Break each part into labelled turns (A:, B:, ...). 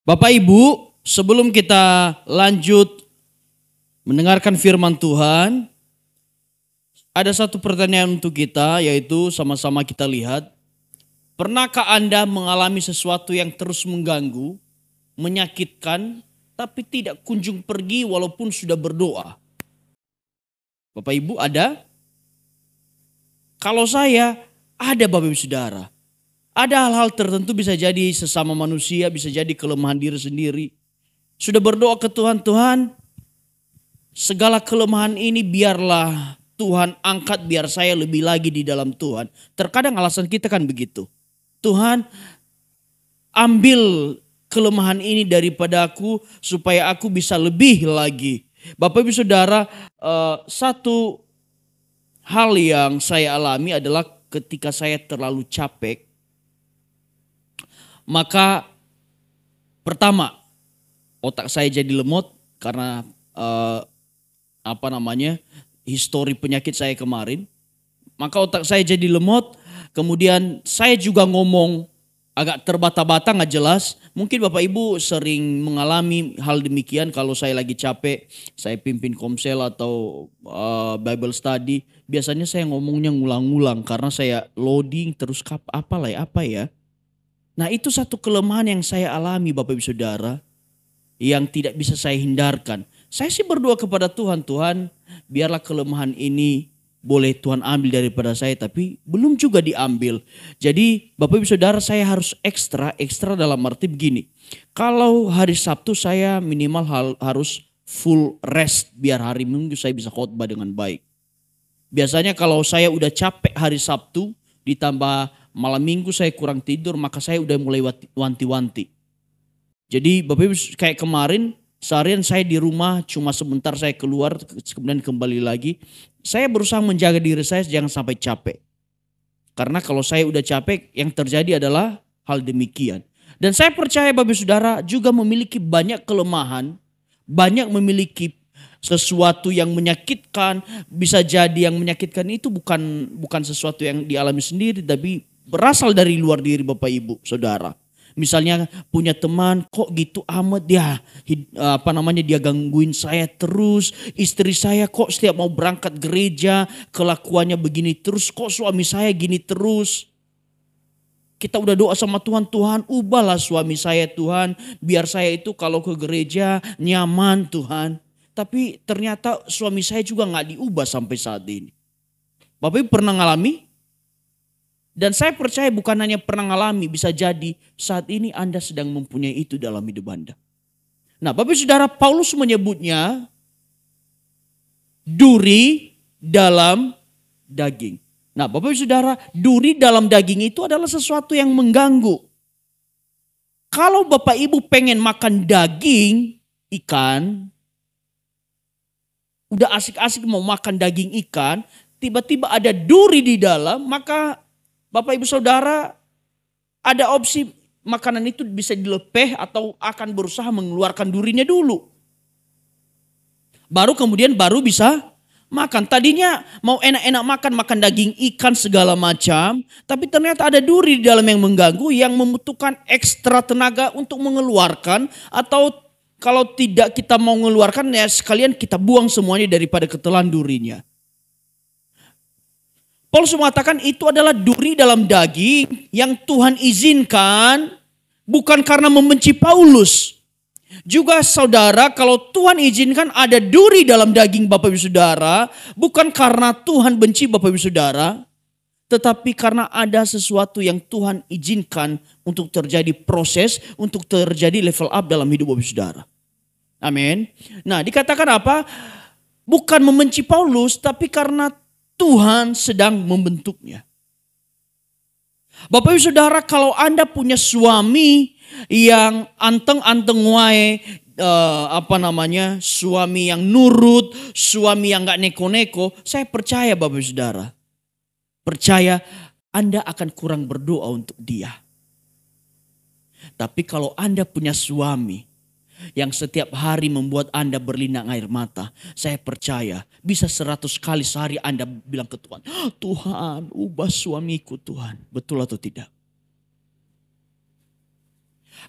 A: Bapak Ibu, sebelum kita lanjut mendengarkan firman Tuhan, ada satu pertanyaan untuk kita, yaitu sama-sama kita lihat. Pernahkah Anda mengalami sesuatu yang terus mengganggu, menyakitkan, tapi tidak kunjung pergi walaupun sudah berdoa? Bapak Ibu ada? Kalau saya, ada Bapak Ibu Saudara. Ada hal-hal tertentu, bisa jadi sesama manusia, bisa jadi kelemahan diri sendiri. Sudah berdoa ke Tuhan, Tuhan segala kelemahan ini biarlah Tuhan angkat, biar saya lebih lagi di dalam Tuhan. Terkadang alasan kita kan begitu. Tuhan ambil kelemahan ini daripada aku supaya aku bisa lebih lagi. Bapak Ibu Saudara, satu hal yang saya alami adalah ketika saya terlalu capek. Maka pertama, otak saya jadi lemot karena histori penyakit saya kemarin. Maka otak saya jadi lemot, kemudian saya juga ngomong agak terbata-bata, nggak jelas. Mungkin Bapak Ibu sering mengalami hal demikian. Kalau saya lagi capek, saya pimpin komsel atau Bible study, biasanya saya ngomongnya ngulang-ngulang karena saya loading terus apa ya. Nah, itu satu kelemahan yang saya alami Bapak Ibu Saudara, yang tidak bisa saya hindarkan. Saya sih berdoa kepada Tuhan, Tuhan biarlah kelemahan ini boleh Tuhan ambil daripada saya, tapi belum juga diambil. Jadi Bapak Ibu Saudara, saya harus ekstra dalam arti begini. Kalau hari Sabtu saya minimal harus full rest, biar hari Minggu saya bisa khotbah dengan baik. Biasanya kalau saya udah capek hari Sabtu, ditambah malam Minggu saya kurang tidur, maka saya udah mulai wanti-wanti. Jadi Bapak Ibu, kayak kemarin seharian saya di rumah, cuma sebentar saya keluar kemudian kembali lagi. Saya berusaha menjaga diri saya jangan sampai capek. Karena kalau saya udah capek, yang terjadi adalah hal demikian. Dan saya percaya Bapak Ibu Saudara juga memiliki banyak kelemahan, banyak memiliki sesuatu yang menyakitkan. Bisa jadi yang menyakitkan itu bukan sesuatu yang dialami sendiri, tapi berasal dari luar diri Bapak Ibu Saudara. Misalnya punya teman, kok gitu amat dia dia gangguin saya terus. Istri saya kok setiap mau berangkat gereja kelakuannya begini terus, kok suami saya gini terus. Kita udah doa sama Tuhan, Tuhan ubahlah suami saya Tuhan, biar saya itu kalau ke gereja nyaman Tuhan. Tapi ternyata suami saya juga gak diubah sampai saat ini. Bapak Ibu pernah ngalami? Dan saya percaya bukan hanya pernah ngalami, bisa jadi saat ini Anda sedang mempunyai itu dalam hidup Anda. Nah Bapak Saudara, Paulus menyebutnya duri dalam daging. Nah Bapak Saudara, duri dalam daging itu adalah sesuatu yang mengganggu. Kalau Bapak Ibu pengen makan daging ikan, udah asik-asik mau makan daging ikan, tiba-tiba ada duri di dalam, maka Bapak Ibu Saudara, ada opsi makanan itu bisa dilepeh atau akan berusaha mengeluarkan durinya dulu. Baru bisa makan. Tadinya mau enak-enak makan daging ikan segala macam, tapi ternyata ada duri di dalam yang mengganggu, yang membutuhkan ekstra tenaga untuk mengeluarkan, atau kalau tidak kita mau mengeluarkan ya sekalian kita buang semuanya daripada ketelan durinya. Paulus mengatakan itu adalah duri dalam daging yang Tuhan izinkan, bukan karena membenci Paulus. Juga saudara, kalau Tuhan izinkan ada duri dalam daging Bapak Ibu Saudara, bukan karena Tuhan benci Bapak Ibu Saudara, tetapi karena ada sesuatu yang Tuhan izinkan untuk terjadi proses, untuk terjadi level up dalam hidup Bapak Ibu Saudara. Amin. Nah, dikatakan apa? Bukan membenci Paulus, tapi karena Tuhan sedang membentuknya. Bapak Ibu Saudara, kalau Anda punya suami yang anteng-anteng wae, suami yang nurut, suami yang gak neko-neko, saya percaya Bapak Ibu Saudara, percaya Anda akan kurang berdoa untuk dia. Tapi kalau Anda punya suami yang setiap hari membuat Anda berlinang air mata, saya percaya bisa 100 kali sehari Anda bilang ke Tuhan, Tuhan ubah suamiku Tuhan. Betul atau tidak?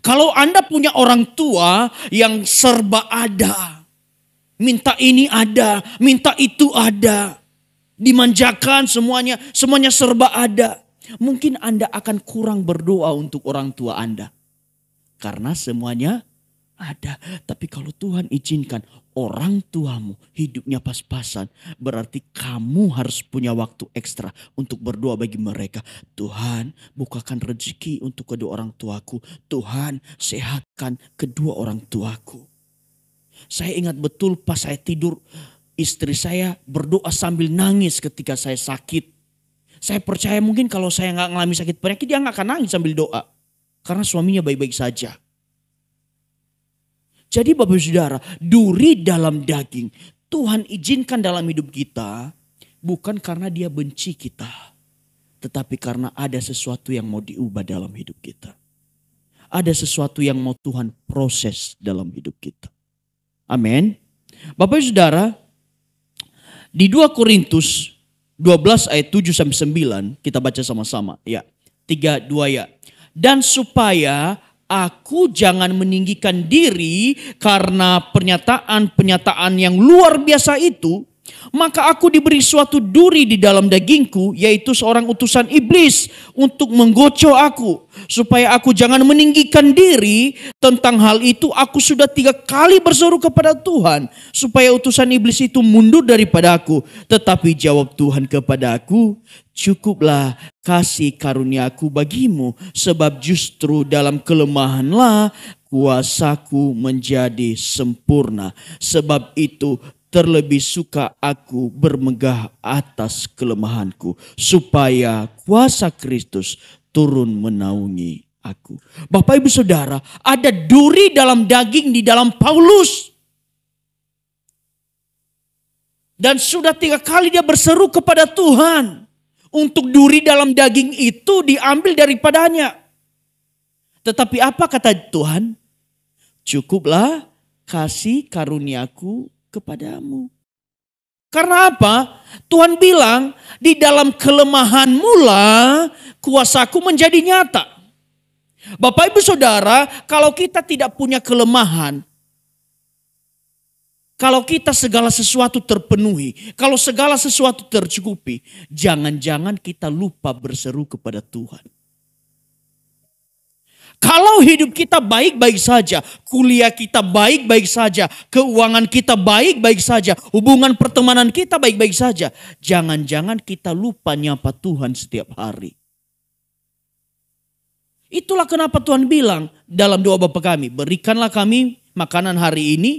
A: Kalau Anda punya orang tua yang serba ada, minta ini ada, minta itu ada, dimanjakan semuanya serba ada. Mungkin Anda akan kurang berdoa untuk orang tua Anda. Karena semuanya ada. Tapi kalau Tuhan izinkan orang tuamu hidupnya pas-pasan, berarti kamu harus punya waktu ekstra untuk berdoa bagi mereka. Tuhan, bukakan rezeki untuk kedua orang tuaku. Tuhan, sehatkan kedua orang tuaku. Saya ingat betul pas saya tidur, istri saya berdoa sambil nangis ketika saya sakit. Saya percaya mungkin kalau saya nggak ngalami sakit penyakit, dia nggak akan nangis sambil doa. Karena suaminya baik-baik saja. Jadi Bapak Saudara, duri dalam daging Tuhan izinkan dalam hidup kita bukan karena dia benci kita. Tetapi karena ada sesuatu yang mau diubah dalam hidup kita. Ada sesuatu yang mau Tuhan proses dalam hidup kita. Amin. Bapak Saudara, di 2 Korintus 12 ayat 7 sampai 9 kita baca sama-sama. Ya, 3, 2 ya. Dan supaya aku jangan meninggikan diri karena pernyataan-pernyataan yang luar biasa itu, maka aku diberi suatu duri di dalam dagingku, yaitu seorang utusan iblis untuk menggocok aku. Supaya aku jangan meninggikan diri. Tentang hal itu aku sudah 3 kali berseru kepada Tuhan, supaya utusan iblis itu mundur daripada aku. Tetapi jawab Tuhan kepada aku, cukuplah kasih karuniaku bagimu, sebab justru dalam kelemahanlah kuasaku menjadi sempurna. Sebab itu terlebih suka aku bermegah atas kelemahanku, supaya kuasa Kristus turun menaungi aku. Bapak Ibu Saudara, ada duri dalam daging di dalam Paulus. Dan sudah 3 kali dia berseru kepada Tuhan untuk duri dalam daging itu diambil daripadanya. Tetapi apa kata Tuhan? Cukuplah kasih karuniaku kepadamu. Karena apa? Tuhan bilang, di dalam kelemahanmu lah kuasaku menjadi nyata. Bapak Ibu Saudara, kalau kita tidak punya kelemahan, kalau kita segala sesuatu terpenuhi, kalau segala sesuatu tercukupi, jangan-jangan kita lupa berseru kepada Tuhan. Kalau hidup kita baik-baik saja, kuliah kita baik-baik saja, keuangan kita baik-baik saja, hubungan pertemanan kita baik-baik saja, jangan-jangan kita lupa nyapa Tuhan setiap hari. Itulah kenapa Tuhan bilang dalam doa Bapa kami, berikanlah kami makanan hari ini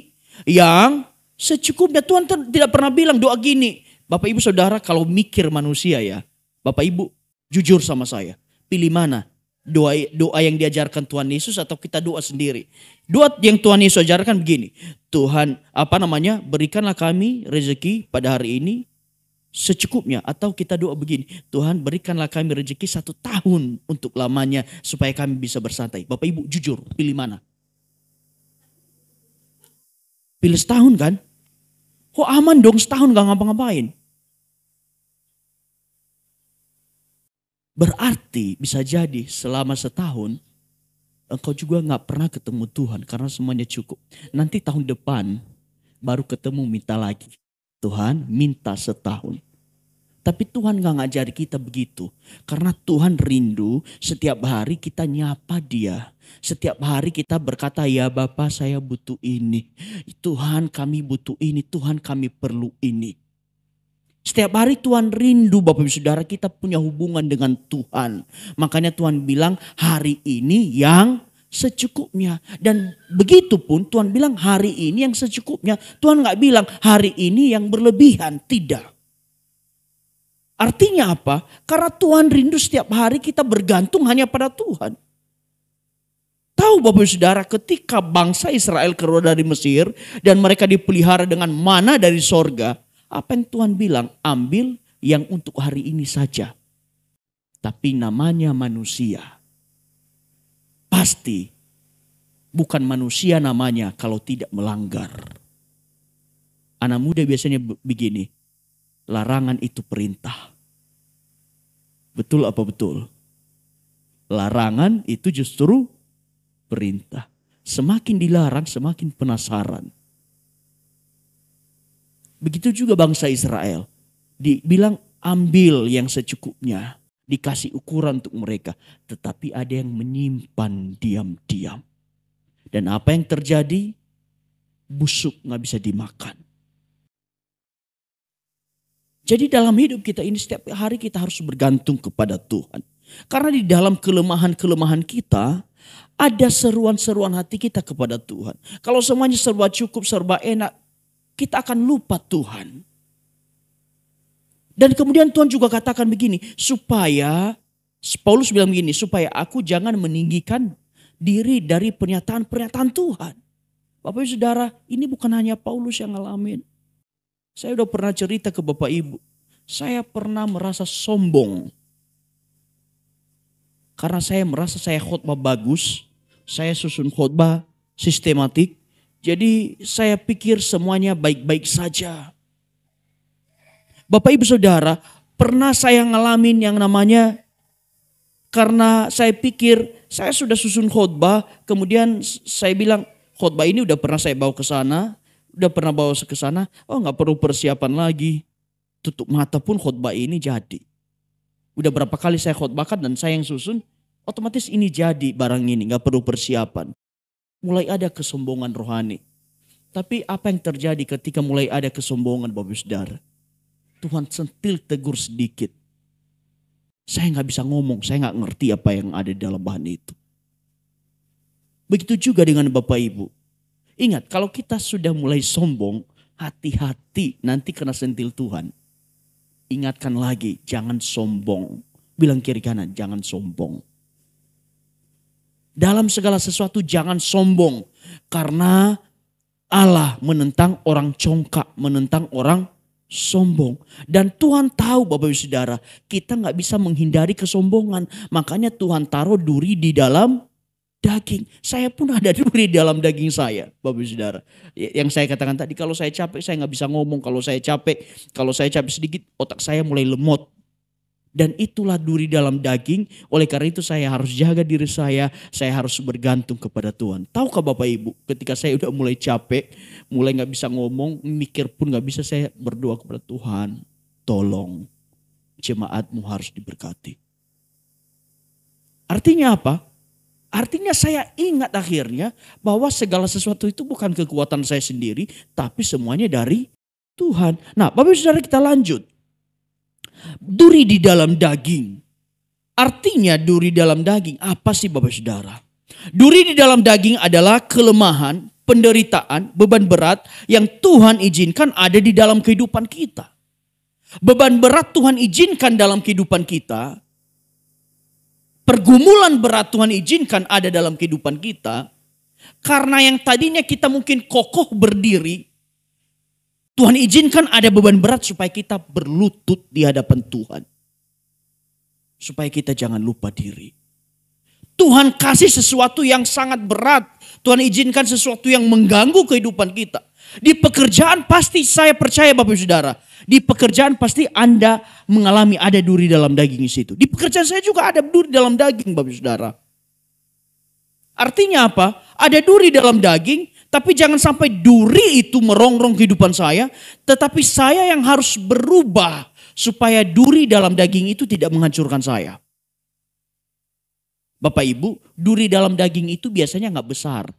A: yang secukupnya. Tuhan tidak pernah bilang doa gini. Bapak Ibu Saudara, kalau mikir manusia ya, Bapak Ibu jujur sama saya, pilih mana? Doa yang diajarkan Tuhan Yesus atau kita doa sendiri? Doa yang Tuhan Yesus ajarkan begini. Tuhan, berikanlah kami rezeki pada hari ini secukupnya. Atau kita doa begini. Tuhan, berikanlah kami rezeki 1 tahun untuk lamanya supaya kami bisa bersantai. Bapak Ibu jujur, pilih mana? Pilih setahun kan? Kok aman dong setahun gak ngapa-ngapain? Berarti bisa jadi selama setahun engkau juga gak pernah ketemu Tuhan karena semuanya cukup. Nanti tahun depan baru ketemu minta lagi. Tuhan minta setahun. Tapi Tuhan gak ngajari kita begitu. Karena Tuhan rindu setiap hari kita nyapa Dia. Setiap hari kita berkata, ya Bapa saya butuh ini. Tuhan kami butuh ini. Tuhan kami perlu ini. Setiap hari Tuhan rindu Bapak Ibu Saudara kita punya hubungan dengan Tuhan. Makanya Tuhan bilang hari ini yang secukupnya. Dan begitu pun Tuhan bilang hari ini yang secukupnya. Tuhan gak bilang hari ini yang berlebihan. Tidak. Artinya apa? Karena Tuhan rindu setiap hari kita bergantung hanya pada Tuhan. Tahu Bapak Ibu Saudara, ketika bangsa Israel keluar dari Mesir dan mereka dipelihara dengan mana dari sorga. Apa yang Tuhan bilang? Ambil yang untuk hari ini saja. Tapi namanya manusia. Pasti bukan manusia namanya kalau tidak melanggar. Anak muda biasanya begini. Larangan itu perintah. Betul apa betul? Larangan itu justru perintah. Semakin dilarang, semakin penasaran. Begitu juga bangsa Israel. Dibilang ambil yang secukupnya. Dikasih ukuran untuk mereka. Tetapi ada yang menyimpan diam-diam. Dan apa yang terjadi? Busuk, gak bisa dimakan. Jadi dalam hidup kita ini setiap hari kita harus bergantung kepada Tuhan. Karena di dalam kelemahan-kelemahan kita ada seruan-seruan hati kita kepada Tuhan. Kalau semuanya serba cukup, serba enak, kita akan lupa Tuhan. Dan kemudian Tuhan juga katakan begini, supaya, Paulus bilang begini, supaya aku jangan meninggikan diri dari pernyataan-pernyataan Tuhan. Bapak Ibu Saudara, ini bukan hanya Paulus yang ngalamin. Saya udah pernah cerita ke Bapak Ibu. Saya pernah merasa sombong. Karena saya merasa saya khotbah bagus. Saya susun khotbah sistematik. Jadi saya pikir semuanya baik-baik saja. Bapak Ibu Saudara, pernah saya ngalamin yang namanya. Karena saya pikir saya sudah susun khotbah. Kemudian saya bilang khotbah ini udah pernah saya bawa ke sana. Udah pernah bawa ke sana, oh gak perlu persiapan lagi. Tutup mata pun khotbah ini jadi. Udah berapa kali saya khotbahkan dan saya yang susun, otomatis ini jadi barang ini, gak perlu persiapan. Mulai ada kesombongan rohani. Tapi apa yang terjadi ketika mulai ada kesombongan Bapak Saudara? Tuhan sentil tegur sedikit. Saya gak bisa ngomong, saya gak ngerti apa yang ada di dalam bahan itu. Begitu juga dengan Bapak Ibu. Ingat, kalau kita sudah mulai sombong, hati-hati nanti kena sentil Tuhan. Ingatkan lagi, jangan sombong. Bilang kiri kanan, jangan sombong. Dalam segala sesuatu jangan sombong. Karena Allah menentang orang congkak, menentang orang sombong. Dan Tuhan tahu Bapak Ibu Saudara, kita gak bisa menghindari kesombongan. Makanya Tuhan taruh duri di dalam daging. Saya pun ada duri dalam daging saya, Bapak Ibu Saudara. Yang saya katakan tadi, kalau saya capek saya nggak bisa ngomong. Kalau saya capek sedikit, otak saya mulai lemot. Dan itulah duri dalam daging. Oleh karena itu saya harus jaga diri saya harus bergantung kepada Tuhan. Tahukah Bapak Ibu, ketika saya udah mulai capek, mulai nggak bisa ngomong, mikir pun nggak bisa, saya berdoa kepada Tuhan, tolong jemaatmu harus diberkati. Artinya apa? Artinya saya ingat akhirnya bahwa segala sesuatu itu bukan kekuatan saya sendiri, tapi semuanya dari Tuhan. Nah, Bapak Ibu Saudara, kita lanjut. Duri di dalam daging. Artinya duri dalam daging apa sih Bapak Ibu Saudara? Duri di dalam daging adalah kelemahan, penderitaan, beban berat yang Tuhan izinkan ada di dalam kehidupan kita. Beban berat Tuhan izinkan dalam kehidupan kita. Pergumulan berat Tuhan izinkan ada dalam kehidupan kita. Karena yang tadinya kita mungkin kokoh berdiri. Tuhan izinkan ada beban berat supaya kita berlutut di hadapan Tuhan. Supaya kita jangan lupa diri. Tuhan kasih sesuatu yang sangat berat. Tuhan izinkan sesuatu yang mengganggu kehidupan kita. Di pekerjaan pasti saya percaya Bapak Ibu Saudara. Di pekerjaan pasti Anda mengalami ada duri dalam daging di situ. Di pekerjaan saya juga ada duri dalam daging Bapak Ibu Saudara. Artinya apa? Ada duri dalam daging, tapi jangan sampai duri itu merongrong kehidupan saya. Tetapi saya yang harus berubah supaya duri dalam daging itu tidak menghancurkan saya. Bapak Ibu, duri dalam daging itu biasanya nggak besar.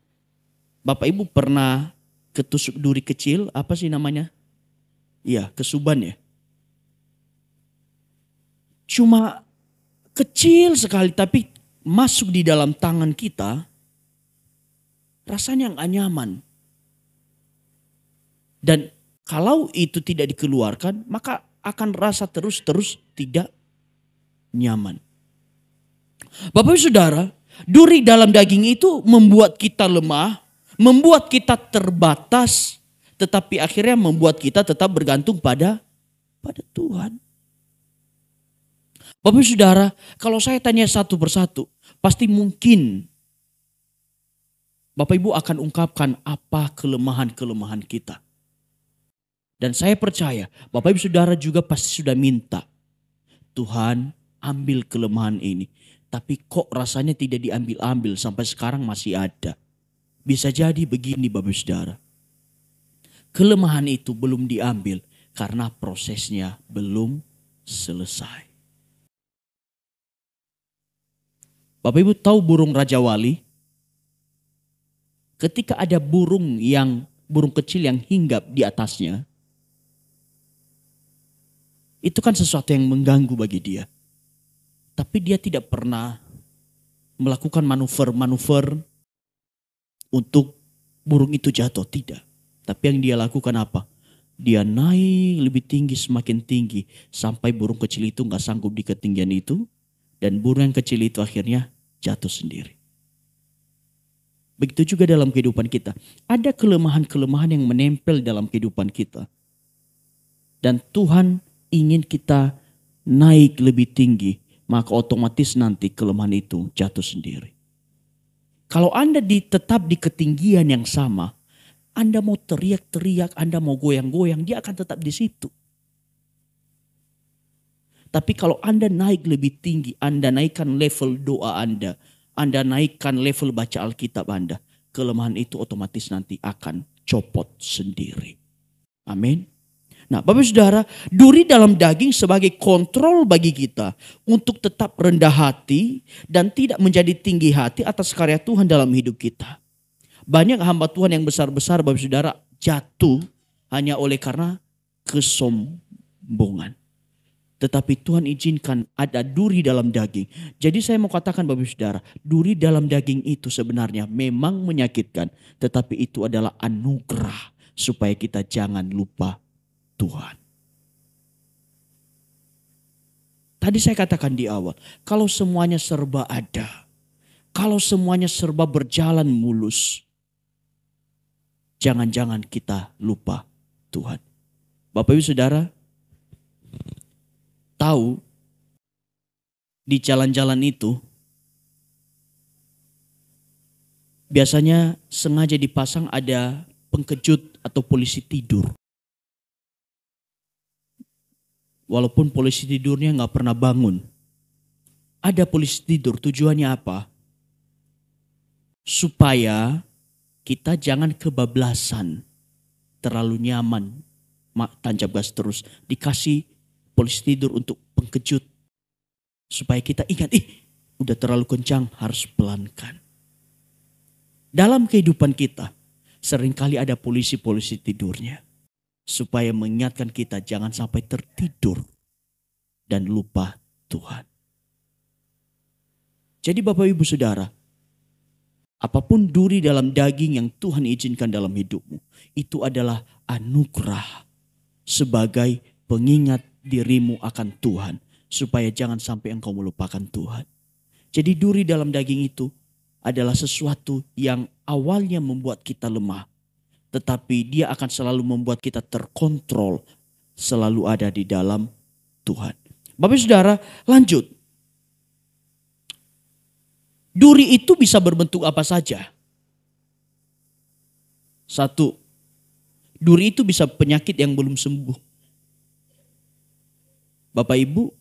A: Bapak Ibu pernah ketusuk duri kecil, apa sih namanya? Iya, kesuban ya. Cuma kecil sekali tapi masuk di dalam tangan kita, rasanya nggak nyaman. Dan kalau itu tidak dikeluarkan, maka akan rasa terus-terus tidak nyaman. Bapak Ibu Saudara, duri dalam daging itu membuat kita lemah, membuat kita terbatas, tetapi akhirnya membuat kita tetap bergantung pada Tuhan. Bapak Ibu Saudara, kalau saya tanya satu persatu, pasti mungkin Bapak Ibu akan ungkapkan apa kelemahan-kelemahan kita. Dan saya percaya Bapak Ibu Saudara juga pasti sudah minta, Tuhan ambil kelemahan ini. Tapi kok rasanya tidak diambil-ambil sampai sekarang masih ada. Bisa jadi begini Bapak Saudara. Kelemahan itu belum diambil karena prosesnya belum selesai. Bapak Ibu tahu burung Raja Wali? Ketika ada burung kecil yang hinggap di atasnya, itu kan sesuatu yang mengganggu bagi dia. Tapi dia tidak pernah melakukan manuver-manuver untuk burung itu jatuh, tidak. Tapi yang dia lakukan apa? Dia naik lebih tinggi, semakin tinggi, sampai burung kecil itu gak sanggup di ketinggian itu, dan burung yang kecil itu akhirnya jatuh sendiri. Begitu juga dalam kehidupan kita. Ada kelemahan-kelemahan yang menempel dalam kehidupan kita. Dan Tuhan ingin kita naik lebih tinggi, maka otomatis nanti kelemahan itu jatuh sendiri. Kalau Anda tetap di ketinggian yang sama, Anda mau teriak-teriak, Anda mau goyang-goyang, dia akan tetap di situ. Tapi kalau Anda naik lebih tinggi, Anda naikkan level doa Anda naikkan level baca Alkitab Anda, kelemahan itu otomatis nanti akan copot sendiri. Amin. Nah, Bapak Saudara, duri dalam daging sebagai kontrol bagi kita untuk tetap rendah hati dan tidak menjadi tinggi hati atas karya Tuhan dalam hidup kita. Banyak hamba Tuhan yang besar-besar Bapak Saudara jatuh hanya oleh karena kesombongan. Tetapi Tuhan izinkan ada duri dalam daging. Jadi saya mau katakan Bapak Saudara, duri dalam daging itu sebenarnya memang menyakitkan. Tetapi itu adalah anugerah supaya kita jangan lupa Tuhan. Tadi saya katakan di awal, kalau semuanya serba ada, kalau semuanya serba berjalan mulus, jangan-jangan kita lupa Tuhan. Bapak Ibu Saudara, tahu di jalan-jalan itu biasanya sengaja dipasang ada pengkejut atau polisi tidur. Walaupun polisi tidurnya gak pernah bangun. Ada polisi tidur, tujuannya apa? Supaya kita jangan kebablasan, terlalu nyaman, tancap gas terus. Dikasih polisi tidur untuk pengkejut. Supaya kita ingat, udah terlalu kencang, harus pelankan. Dalam kehidupan kita, seringkali ada polisi-polisi tidurnya. Supaya mengingatkan kita jangan sampai tertidur dan lupa Tuhan. Jadi Bapak Ibu Saudara, apapun duri dalam daging yang Tuhan izinkan dalam hidupmu, itu adalah anugerah sebagai pengingat dirimu akan Tuhan. Supaya jangan sampai engkau melupakan Tuhan. Jadi duri dalam daging itu adalah sesuatu yang awalnya membuat kita lemah. Tetapi dia akan selalu membuat kita terkontrol. Selalu ada di dalam Tuhan. Bapak Saudara, lanjut. Duri itu bisa berbentuk apa saja. Satu, duri itu bisa penyakit yang belum sembuh. Bapak Ibu,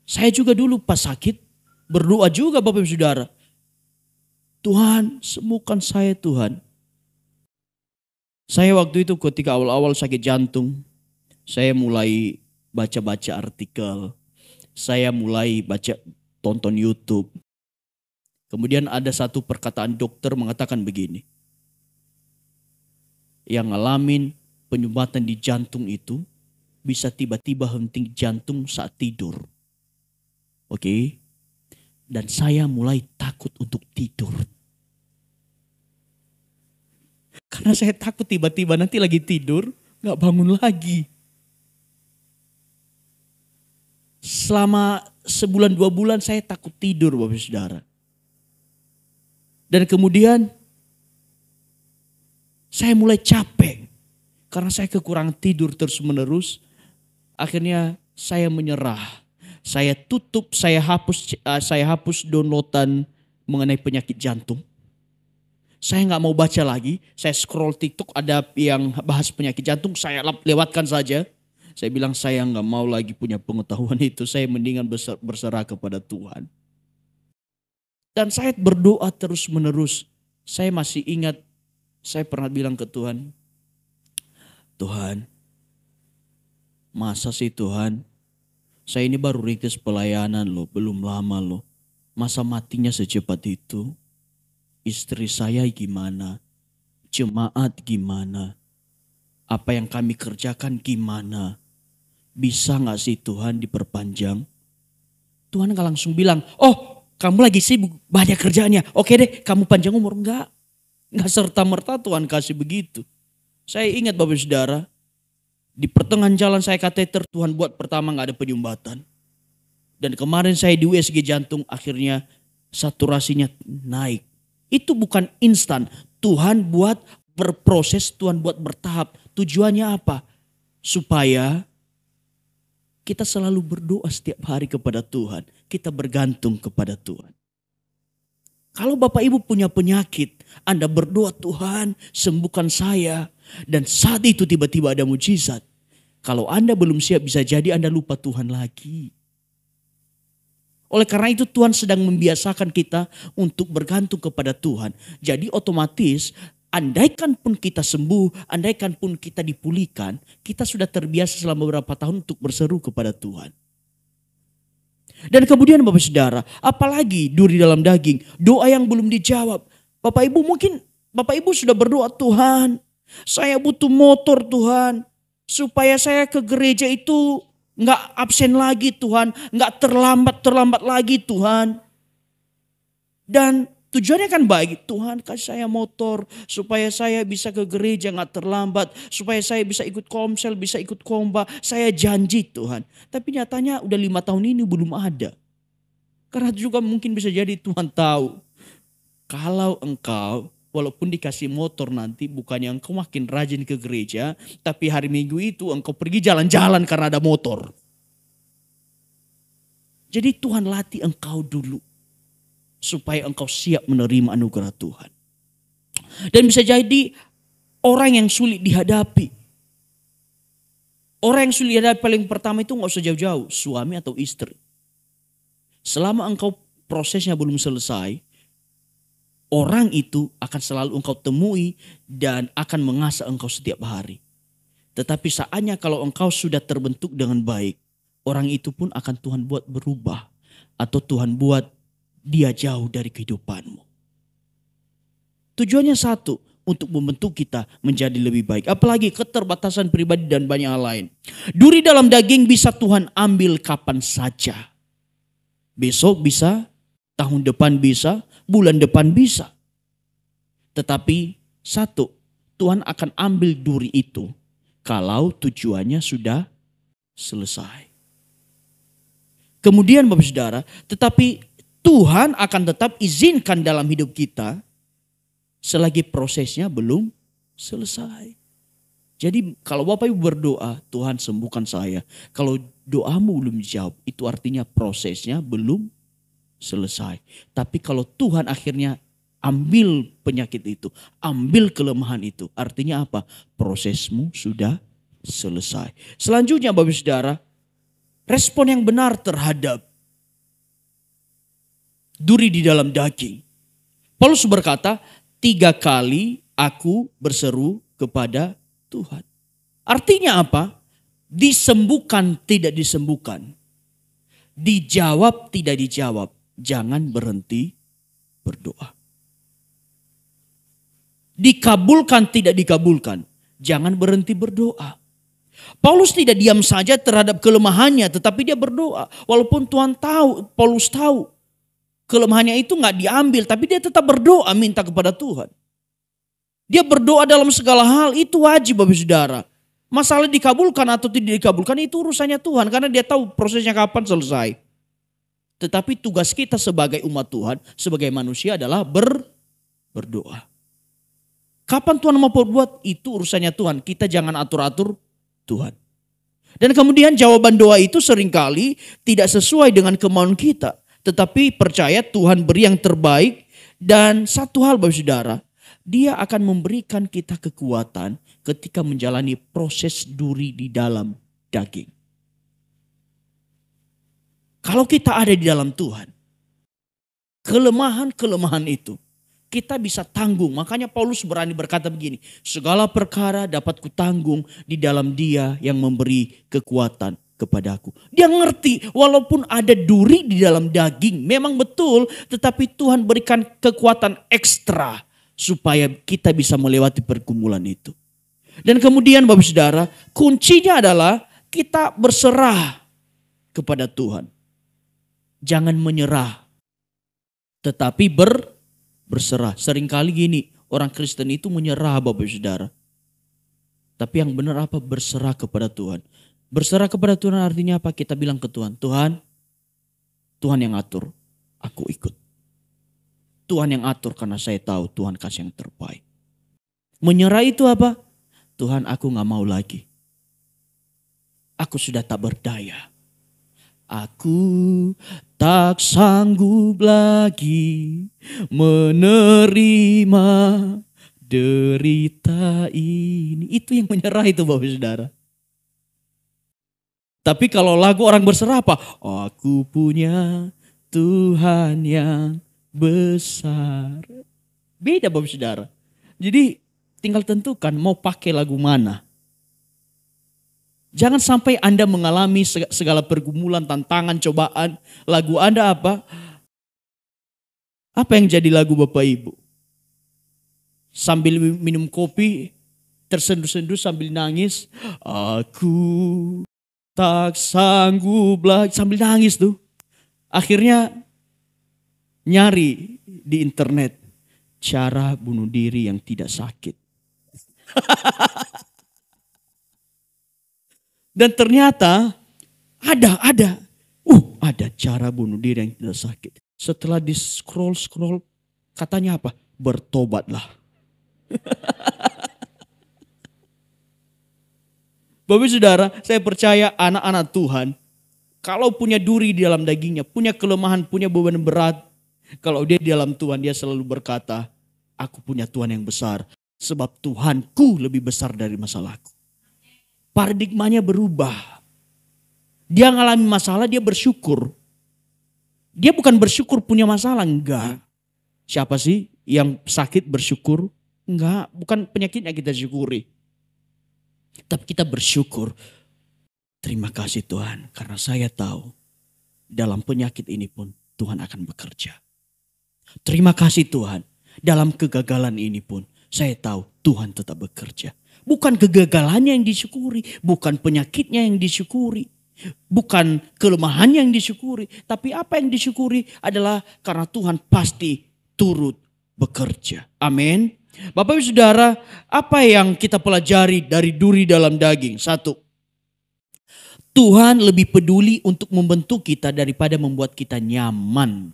A: saya juga dulu pas sakit berdoa juga Bapak Ibu Saudara. Tuhan, sembuhkan saya Tuhan. Saya waktu itu ketika awal-awal sakit jantung, saya mulai baca-baca artikel. Saya mulai tonton YouTube. Kemudian ada satu perkataan dokter mengatakan begini. Yang ngalamin penyumbatan di jantung itu bisa tiba-tiba henti jantung saat tidur. Oke. Dan saya mulai takut untuk tidur. Karena saya takut tiba-tiba nanti lagi tidur gak bangun lagi. Selama sebulan 2 bulan saya takut tidur Bapak Saudara. Dan kemudian saya mulai capek. Karena saya kekurangan tidur terus menerus. Akhirnya saya menyerah. Saya tutup, saya hapus downloadan mengenai penyakit jantung. Saya nggak mau baca lagi. Saya scroll TikTok ada yang bahas penyakit jantung, saya lewatkan saja. Saya bilang saya nggak mau lagi punya pengetahuan itu. Saya mendingan berserah kepada Tuhan. Dan saya berdoa terus menerus. Saya masih ingat saya pernah bilang ke Tuhan, Tuhan, masa sih Tuhan, saya ini baru rintis pelayanan loh, belum lama loh. Masa matinya secepat itu? Istri saya gimana? Jemaat gimana? Apa yang kami kerjakan gimana? Bisa gak sih Tuhan diperpanjang? Tuhan gak langsung bilang, oh kamu lagi sibuk banyak kerjaannya. Oke deh kamu panjang umur. Enggak serta-merta Tuhan kasih begitu. Saya ingat Bapak Saudara, di pertengahan jalan saya kateter, Tuhan buat pertama gak ada penyumbatan. Dan kemarin saya di USG jantung akhirnya saturasinya naik. Itu bukan instan. Tuhan buat berproses, Tuhan buat bertahap. Tujuannya apa? Supaya kita selalu berdoa setiap hari kepada Tuhan. Kita bergantung kepada Tuhan. Kalau Bapak Ibu punya penyakit, Anda berdoa, Tuhan sembuhkan saya. Dan saat itu tiba-tiba ada mujizat. Kalau Anda belum siap, bisa jadi Anda lupa Tuhan lagi. Oleh karena itu Tuhan sedang membiasakan kita untuk bergantung kepada Tuhan. Jadi otomatis andaikan pun kita sembuh, andaikan pun kita dipulihkan, kita sudah terbiasa selama beberapa tahun untuk berseru kepada Tuhan. Dan kemudian Bapak Saudara, apalagi duri dalam daging, doa yang belum dijawab. Bapak Ibu mungkin Bapak Ibu sudah berdoa, Tuhan saya butuh motor Tuhan. Supaya saya ke gereja itu nggak absen lagi Tuhan, nggak terlambat lagi Tuhan. Dan tujuannya kan baik, Tuhan kasih saya motor supaya saya bisa ke gereja nggak terlambat, supaya saya bisa ikut komsel, bisa ikut khotbah. Saya janji Tuhan. Tapi nyatanya udah 5 tahun ini belum ada. Karena juga mungkin bisa jadi Tuhan tahu kalau engkau walaupun dikasih motor nanti bukannya engkau makin rajin ke gereja. Tapi hari Minggu itu engkau pergi jalan-jalan karena ada motor. Jadi Tuhan latih engkau dulu. Supaya engkau siap menerima anugerah Tuhan. Dan bisa jadi orang yang sulit dihadapi. Orang yang sulit dihadapi paling pertama itu gak usah jauh-jauh. Suami atau istri. Selama engkau prosesnya belum selesai. Orang itu akan selalu engkau temui dan akan mengasah engkau setiap hari. Tetapi saatnya kalau engkau sudah terbentuk dengan baik, orang itu pun akan Tuhan buat berubah. Atau Tuhan buat dia jauh dari kehidupanmu. Tujuannya satu, untuk membentuk kita menjadi lebih baik. Apalagi keterbatasan pribadi dan banyak hal lain. Duri dalam daging bisa Tuhan ambil kapan saja. Besok bisa, tahun depan bisa, bulan depan bisa. Tetapi satu, Tuhan akan ambil duri itu kalau tujuannya sudah selesai. Kemudian Bapak Saudara, tetapi Tuhan akan tetap izinkan dalam hidup kita selagi prosesnya belum selesai. Jadi kalau Bapak Ibu berdoa, Tuhan sembuhkan saya. Kalau doamu belum dijawab, itu artinya prosesnya belum selesai. Tapi kalau Tuhan akhirnya ambil penyakit itu, ambil kelemahan itu, artinya apa? Prosesmu sudah selesai. Selanjutnya Bapak Saudara, respon yang benar terhadap duri di dalam daging. Paulus berkata, 3 kali aku berseru kepada Tuhan. Artinya apa? Disembuhkan tidak disembuhkan. Dijawab tidak dijawab. Jangan berhenti berdoa. Dikabulkan tidak dikabulkan. Jangan berhenti berdoa. Paulus tidak diam saja terhadap kelemahannya, tetapi dia berdoa. Walaupun Tuhan tahu, Paulus tahu kelemahannya itu gak diambil, tapi dia tetap berdoa minta kepada Tuhan. Dia berdoa dalam segala hal, itu wajib Bapak Saudara. Masalah dikabulkan atau tidak dikabulkan itu urusannya Tuhan, karena dia tahu prosesnya kapan selesai. Tetapi tugas kita sebagai umat Tuhan, sebagai manusia adalah berdoa. Kapan Tuhan mau berbuat, itu urusannya Tuhan. Kita jangan atur-atur Tuhan. Dan kemudian jawaban doa itu seringkali tidak sesuai dengan kemauan kita. Tetapi percaya Tuhan beri yang terbaik. Dan satu hal Bapak Saudara, Dia akan memberikan kita kekuatan ketika menjalani proses duri di dalam daging. Kalau kita ada di dalam Tuhan, kelemahan-kelemahan itu kita bisa tanggung. Makanya Paulus berani berkata begini, segala perkara dapat kutanggung di dalam Dia yang memberi kekuatan kepadaku. Dia ngerti walaupun ada duri di dalam daging, memang betul, tetapi Tuhan berikan kekuatan ekstra supaya kita bisa melewati pergumulan itu. Dan kemudian Bapak Saudara, kuncinya adalah kita berserah kepada Tuhan. Jangan menyerah, tetapi berserah. Seringkali gini, orang Kristen itu menyerah Bapak Saudara. Tapi yang benar apa? Berserah kepada Tuhan. Berserah kepada Tuhan artinya apa? Kita bilang ke Tuhan, Tuhan yang atur, aku ikut. Tuhan yang atur karena saya tahu Tuhan kasih yang terbaik. Menyerah itu apa? Tuhan, aku gak mau lagi. Aku sudah tak berdaya. Aku tak sanggup lagi menerima derita ini. Itu yang menyerah itu Bapak Saudara. Tapi kalau lagu orang berserah apa? Aku punya Tuhan yang besar. Beda Bapak Saudara. Jadi tinggal tentukan mau pakai lagu mana. Jangan sampai Anda mengalami segala pergumulan, tantangan, cobaan. Lagu Anda apa? Apa yang jadi lagu Bapak Ibu? Sambil minum kopi, tersenduh-senduh sambil nangis. Aku tak sanggup lagi. Sambil nangis tuh. Akhirnya nyari di internet. Cara bunuh diri yang tidak sakit. Dan ternyata ada cara bunuh diri yang tidak sakit. Setelah di scroll katanya apa? Bertobatlah. Bapak Saudara, saya percaya anak-anak Tuhan kalau punya duri di dalam dagingnya, punya kelemahan, punya beban berat, kalau dia di dalam Tuhan dia selalu berkata, aku punya Tuhan yang besar sebab Tuhanku lebih besar dari masalahku. Paradigmanya berubah. Dia ngalami masalah, dia bersyukur. Dia bukan bersyukur punya masalah, enggak. Siapa sih yang sakit bersyukur? Enggak, bukan penyakitnya kita syukuri. Tapi kita bersyukur. Terima kasih Tuhan, karena saya tahu dalam penyakit ini pun Tuhan akan bekerja. Terima kasih Tuhan, dalam kegagalan ini pun saya tahu Tuhan tetap bekerja. Bukan kegagalannya yang disyukuri, bukan penyakitnya yang disyukuri, bukan kelemahannya yang disyukuri. Tapi apa yang disyukuri adalah karena Tuhan pasti turut bekerja. Amin. Bapak Ibu Saudara, apa yang kita pelajari dari duri dalam daging? Satu, Tuhan lebih peduli untuk membentuk kita daripada membuat kita nyaman.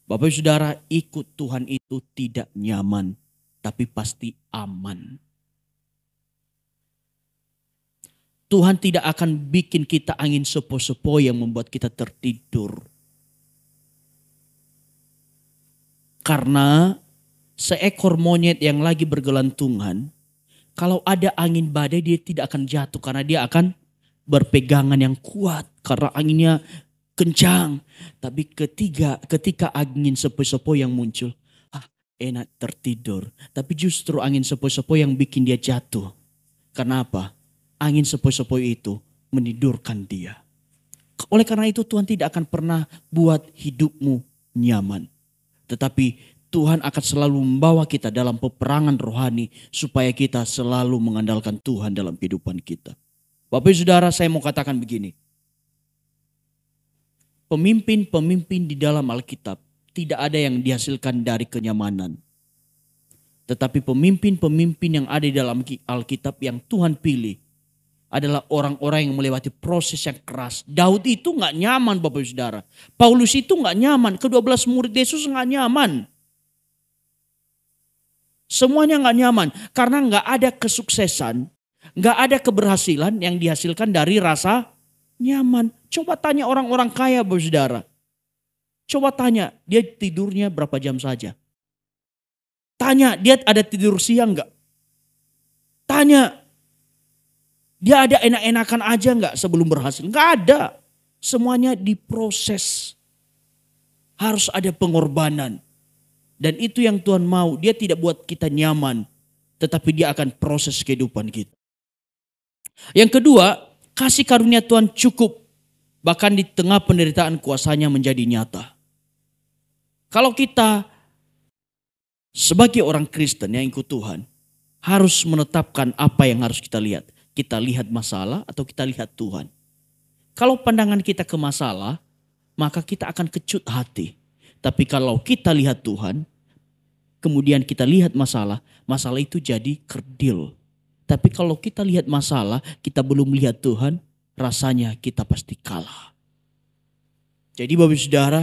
A: Bapak Ibu Saudara, ikut Tuhan itu tidak nyaman, tapi pasti aman. Tuhan tidak akan bikin kita angin sepoi-sepoi yang membuat kita tertidur. Karena seekor monyet yang lagi bergelantungan, kalau ada angin badai dia tidak akan jatuh karena dia akan berpegangan yang kuat karena anginnya kencang. Tapi ketika angin sepoi-sepoi yang muncul, enak tertidur. Tapi justru angin sepoi-sepoi yang bikin dia jatuh. Kenapa? Angin sepoi-sepoi itu menidurkan dia. Oleh karena itu Tuhan tidak akan pernah buat hidupmu nyaman. Tetapi Tuhan akan selalu membawa kita dalam peperangan rohani supaya kita selalu mengandalkan Tuhan dalam kehidupan kita. Bapak Ibu Saudara, saya mau katakan begini. Pemimpin-pemimpin di dalam Alkitab tidak ada yang dihasilkan dari kenyamanan. Tetapi pemimpin-pemimpin yang ada di dalam Alkitab yang Tuhan pilih adalah orang-orang yang melewati proses yang keras. Daud itu gak nyaman Bapak Ibu Saudara. Paulus itu gak nyaman. Ke-12 murid Yesus gak nyaman. Semuanya gak nyaman. Karena gak ada kesuksesan. Gak ada keberhasilan yang dihasilkan dari rasa nyaman. Coba tanya orang-orang kaya Bapak Ibu Saudara. Coba tanya dia tidurnya berapa jam saja. Tanya dia ada tidur siang gak? Tanya Dia ada enak-enakan aja nggak sebelum berhasil? Nggak ada. Semuanya diproses. Harus ada pengorbanan. Dan itu yang Tuhan mau. Dia tidak buat kita nyaman. Tetapi dia akan proses kehidupan kita. Yang kedua, kasih karunia Tuhan cukup. Bahkan di tengah penderitaan kuasanya menjadi nyata. Kalau kita sebagai orang Kristen yang ikut Tuhan. Harus menetapkan apa yang harus kita lihat. Kita lihat masalah atau kita lihat Tuhan. Kalau pandangan kita ke masalah, maka kita akan kecut hati. Tapi kalau kita lihat Tuhan, kemudian kita lihat masalah, masalah itu jadi kerdil. Tapi kalau kita lihat masalah, kita belum lihat Tuhan, rasanya kita pasti kalah. Jadi Bapak Saudara,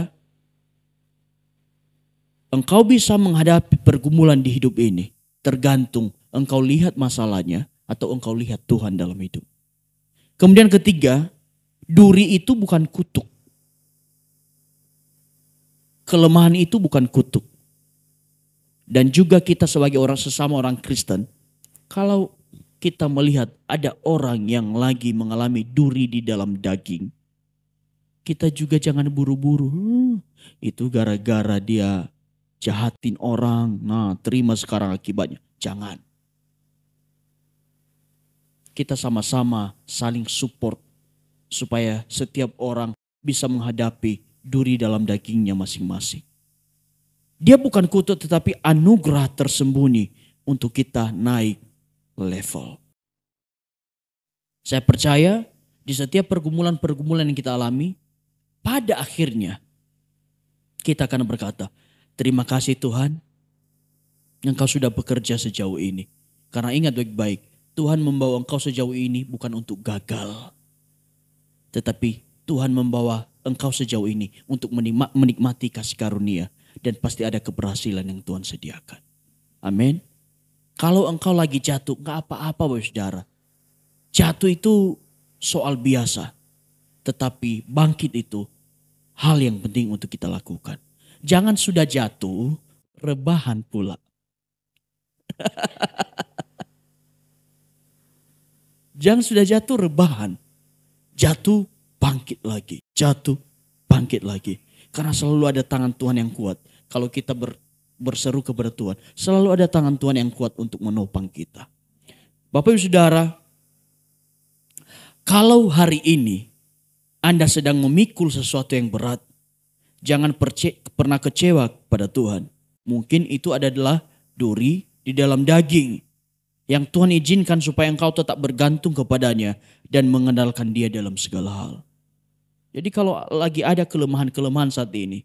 A: engkau bisa menghadapi pergumulan di hidup ini, tergantung engkau lihat masalahnya atau engkau lihat Tuhan dalam hidup. Kemudian ketiga, duri itu bukan kutuk. Kelemahan itu bukan kutuk. Dan juga kita sebagai sesama orang Kristen, kalau kita melihat ada orang yang lagi mengalami duri di dalam daging, kita juga jangan buru-buru. Itu gara-gara dia jahatin orang, nah terima sekarang akibatnya. Jangan. Kita sama-sama saling support supaya setiap orang bisa menghadapi duri dalam dagingnya masing-masing. Dia bukan kutuk tetapi anugerah tersembunyi untuk kita naik level. Saya percaya di setiap pergumulan-pergumulan yang kita alami, pada akhirnya kita akan berkata, terima kasih Tuhan, Engkau sudah bekerja sejauh ini. Karena ingat baik-baik, Tuhan membawa engkau sejauh ini bukan untuk gagal. Tetapi Tuhan membawa engkau sejauh ini untuk menikmati kasih karunia. Dan pasti ada keberhasilan yang Tuhan sediakan. Amin. Kalau engkau lagi jatuh, gak apa-apa Bapak Saudara. Jatuh itu soal biasa. Tetapi bangkit itu hal yang penting untuk kita lakukan. Jangan sudah jatuh, rebahan pula. Jangan sudah jatuh, rebahan. Jatuh, bangkit lagi. Jatuh, bangkit lagi. Karena selalu ada tangan Tuhan yang kuat. Kalau kita berseru kepada Tuhan, selalu ada tangan Tuhan yang kuat untuk menopang kita. Bapak Ibu Saudara, kalau hari ini Anda sedang memikul sesuatu yang berat, jangan pernah kecewa pada Tuhan. Mungkin itu adalah duri di dalam daging yang Tuhan izinkan supaya engkau tetap bergantung kepadanya dan mengandalkan Dia dalam segala hal. Jadi kalau lagi ada kelemahan-kelemahan saat ini,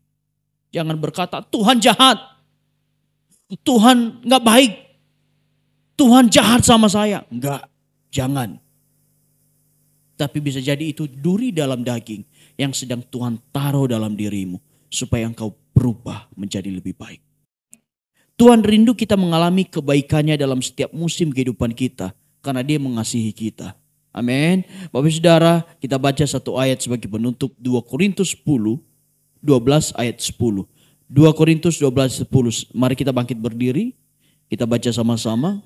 A: jangan berkata Tuhan jahat, Tuhan gak baik, Tuhan jahat sama saya. Enggak, jangan. Tapi bisa jadi itu duri dalam daging yang sedang Tuhan taruh dalam dirimu supaya engkau berubah menjadi lebih baik. Tuhan rindu kita mengalami kebaikannya dalam setiap musim kehidupan kita karena Dia mengasihi kita. Amin. Bapak Saudara, kita baca satu ayat sebagai penutup, 2 Korintus 10, 12 ayat 10. 2 Korintus 12, 10. Mari kita bangkit berdiri, kita baca sama-sama.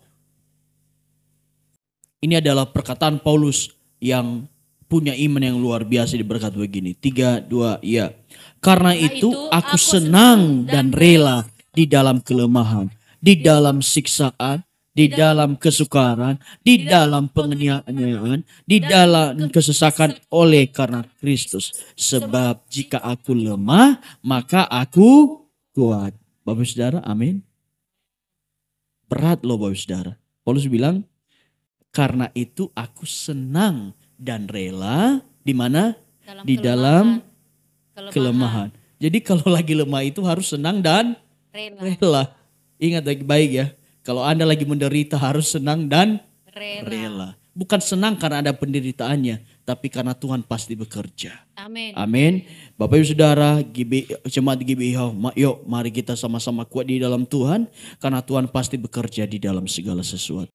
A: Ini adalah perkataan Paulus yang punya iman yang luar biasa, diberkat begini. 3, 2, ya. Karena itu aku senang dan rela di dalam kelemahan, di dalam siksaan, di dalam kesukaran, di dalam penganiayaan, di dalam kesesakan oleh karena Kristus. Sebab jika aku lemah, maka aku kuat. Bapak Saudara, amin. Berat loh Bapak Saudara. Paulus bilang, karena itu aku senang dan rela di mana? Di dalam kelemahan. Jadi kalau lagi lemah itu harus senang dan rela. Ingat baik-baik ya. Kalau Anda lagi menderita harus senang dan rela. Bukan senang karena ada penderitaannya, tapi karena Tuhan pasti bekerja.
B: Amin.
A: Amin. Bapak Ibu Saudara, jemaat GBI, yuk mari kita sama-sama kuat di dalam Tuhan. Karena Tuhan pasti bekerja di dalam segala sesuatu.